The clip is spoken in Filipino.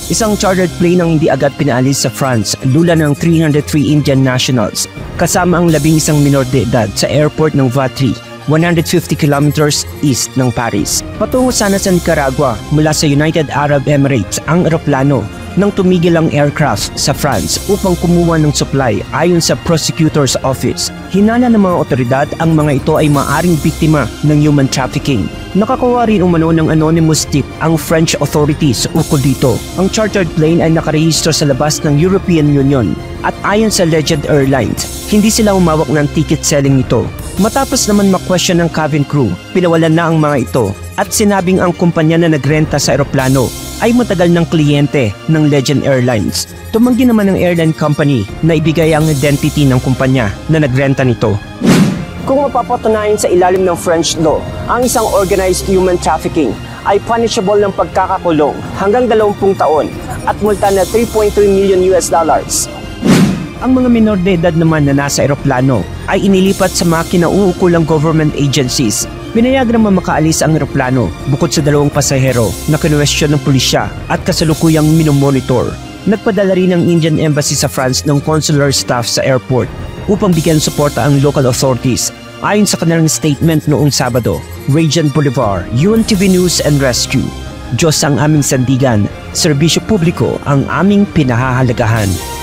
Isang chartered plane ang hindi agad pinaalis sa France, lula ng 303 Indian nationals, kasama ang 11 minor de edad sa airport ng Vatry, 150 kilometers east ng Paris. Patungo sana sa Nicaragua mula sa United Arab Emirates ang eroplano nang tumigil ang aircraft sa France upang kumuha ng supply ayon sa prosecutor's office. Hinala ng mga otoridad ang mga ito ay maaring biktima ng human trafficking. Nakakuha rin umano ng anonymous tip ang French authorities ukol dito. Ang chartered plane ay nakarehistro sa labas ng European Union at ayon sa Legend Airlines, hindi sila umawak ng ticket selling nito. Matapos naman ma-question ng cabin crew, pinawalan na ang mga ito at sinabing ang kumpanya na nagrenta sa eroplano ay matagal ng kliyente ng Legend Airlines. Tumanggi naman ng airline company na ibigay ang identity ng kumpanya na nagrenta nito. Kung mapapatunayan sa ilalim ng French law, ang isang organized human trafficking ay punishable ng pagkakakulong hanggang 20 taon at multa na $3.3 million. Ang mga minor de edad naman na nasa eroplano ay inilipat sa mga kinauukulang government agencies. Pinayagan naman makaalis ang eroplano bukod sa 2 pasahero na kinuwestiyon ng pulisya at kasalukuyang minomonitor. Nagpadala rin ng Indian Embassy sa France ng consular staff sa airport upang bigyan suporta ang local authorities. Ayon sa kanilang statement noong Sabado, Regent Bolivar, UNTV News and Rescue, Diyos ang aming sandigan, serbisyo publiko ang aming pinahahalagahan.